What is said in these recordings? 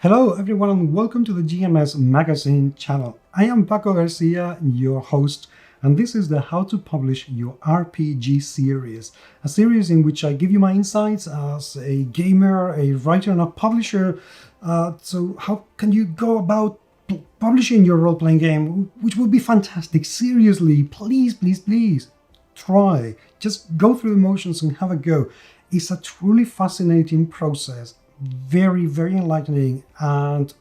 Hello everyone and welcome to the GMS Magazine channel. I am Paco Garcia, your host, and this is the How to Publish Your RPG series, a series in which I give you my insights as a gamer, a writer and a publisher. So how can you go about publishing your role-playing game, which would be fantastic. Seriously, please try. Just go through the motions and have a go. It's a truly fascinating process. Very enlightening, and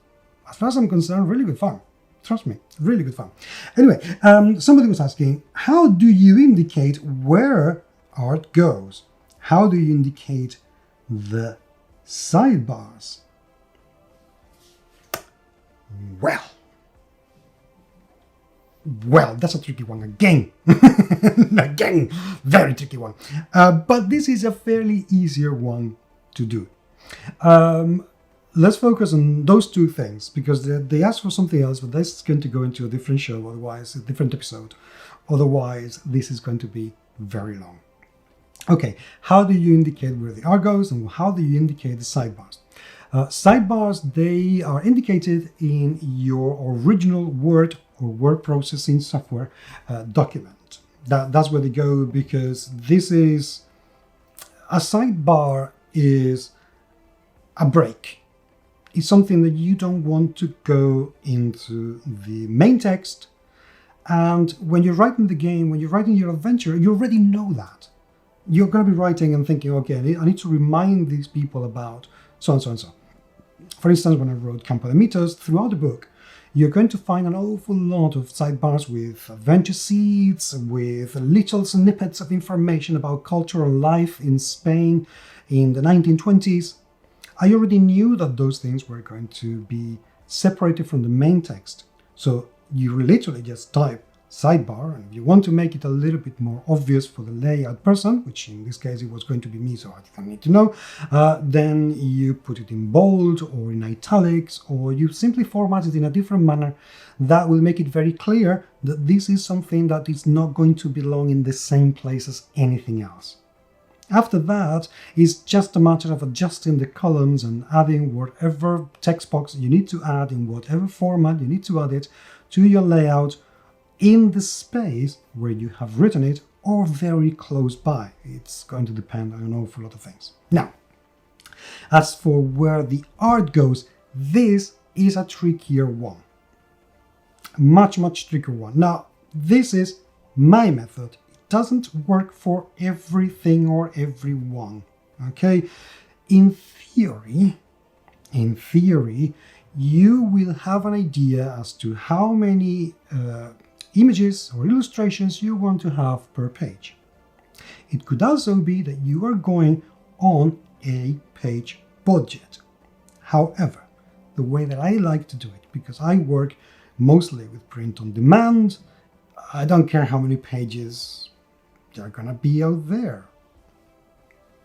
as far as I'm concerned, really good fun. Trust me, really good fun. Anyway, somebody was asking, how do you indicate where art goes? How do you indicate the sidebars? Well, that's a tricky one again. Again, very tricky one. But this is a fairly easier one to do. Let's focus on those two things because they asked for something else, but this is going to go into a different show, otherwise, a different episode. Otherwise, this is going to be very long. Okay, how do you indicate where the art goes and how do you indicate the sidebars? Sidebars, they are indicated in your original Word or word processing software document. That's where they go, because this is a sidebar is a break. It's something that you don't want to go into the main text. And when you're writing the game, when you're writing your adventure, you already know that. You're going to be writing and thinking, okay, I need to remind these people about so and so and so. For instance, when I wrote Campo de Mitos, throughout the book, you're going to find an awful lot of sidebars with adventure seeds, with little snippets of information about culture and life in Spain in the 1920s. I already knew that those things were going to be separated from the main text. So you literally just type sidebar, and if you want to make it a little bit more obvious for the layout person, which in this case it was going to be me, so I didn't need to know, then you put it in bold or in italics, or you simply format it in a different manner that will make it very clear that this is something that is not going to belong in the same place as anything else. After that, it's just a matter of adjusting the columns and adding whatever text box you need to add in whatever format you need to add it to your layout in the space where you have written it or very close by. It's going to depend on an awful lot of things. Now, as for where the art goes, this is a trickier one. Much trickier one. Now, this is my method. Doesn't work for everything or everyone. Okay, in theory, you will have an idea as to how many images or illustrations you want to have per page. It could also be that you are going on a page budget. However, the way that I like to do it, because I work mostly with print on demand, I don't care how many pages they're gonna be out there,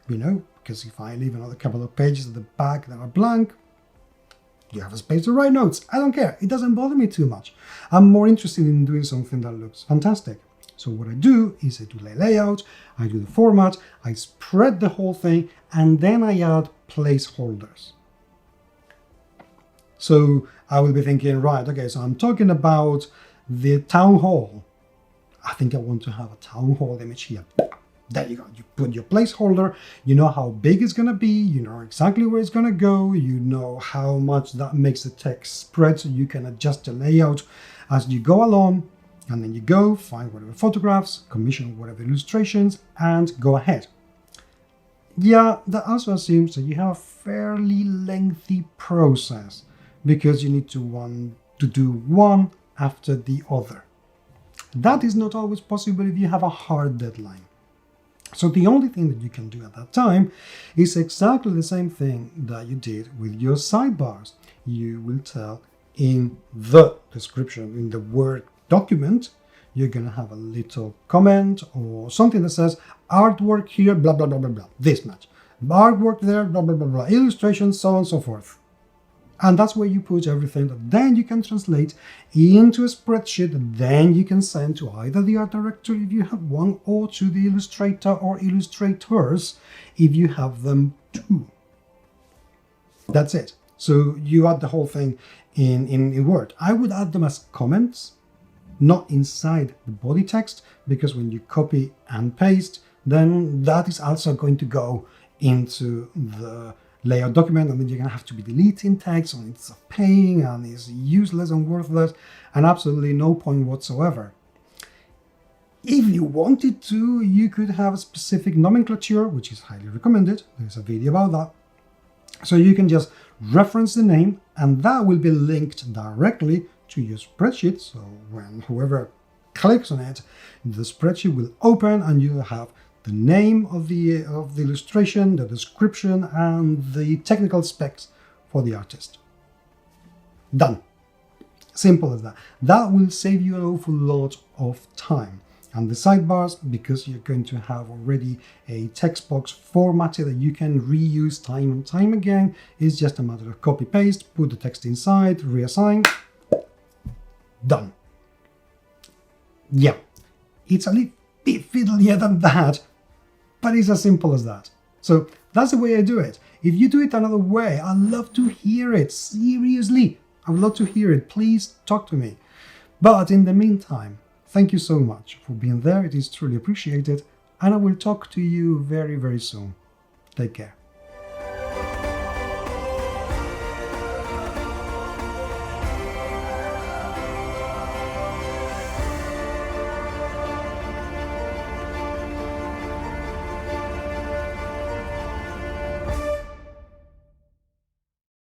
because if I leave another couple of pages at the back that are blank, you have a space to write notes. I don't care. It doesn't bother me too much. I'm more interested in doing something that looks fantastic. So what I do is I do the layout, I do the format, I spread the whole thing, and then I add placeholders. So I will be thinking, right, okay, so I'm talking about the town hall. I think I want to have a town hall image here. There you go. You put your placeholder, you know how big it's going to be, you know exactly where it's going to go, you know how much that makes the text spread, so you can adjust the layout as you go along, and then you go find whatever photographs, commission whatever illustrations, and go ahead. Yeah, that also assumes that you have a fairly lengthy process, because you need to do one after the other. That is not always possible if you have a hard deadline. So the only thing that you can do at that time is exactly the same thing that you did with your sidebars. You will tell in the description, in the Word document, you're going to have a little comment or something that says artwork here, blah, blah, blah, blah, blah, this much. Artwork there, blah, blah, blah, blah, illustrations, so on and so forth. And that's where you put everything that then you can translate into a spreadsheet that then you can send to either the art director if you have one, or to the illustrator or illustrators if you have them too. That's it. So you add the whole thing in Word. I would add them as comments, not inside the body text, because when you copy and paste, then that is also going to go into the layout document, and then you're going to have to be deleting text, and it's a pain, and it's useless and worthless, and absolutely no point whatsoever. If you wanted to, you could have a specific nomenclature, which is highly recommended. There's a video about that. So you can just reference the name, and that will be linked directly to your spreadsheet. So when whoever clicks on it, the spreadsheet will open, and you have the name of the illustration, the description, and the technical specs for the artist. Done. Simple as that. That will save you an awful lot of time. And the sidebars, because you're going to have already a text box formatted that you can reuse time and time again, is just a matter of copy paste, put the text inside, reassign, done. Yeah, it's a little bit fiddlier than that, but it's as simple as that. So that's the way I do it. If you do it another way, I'd love to hear it. Seriously, I would love to hear it. Please talk to me. But in the meantime, thank you so much for being there. It is truly appreciated. And I will talk to you very, very soon. Take care.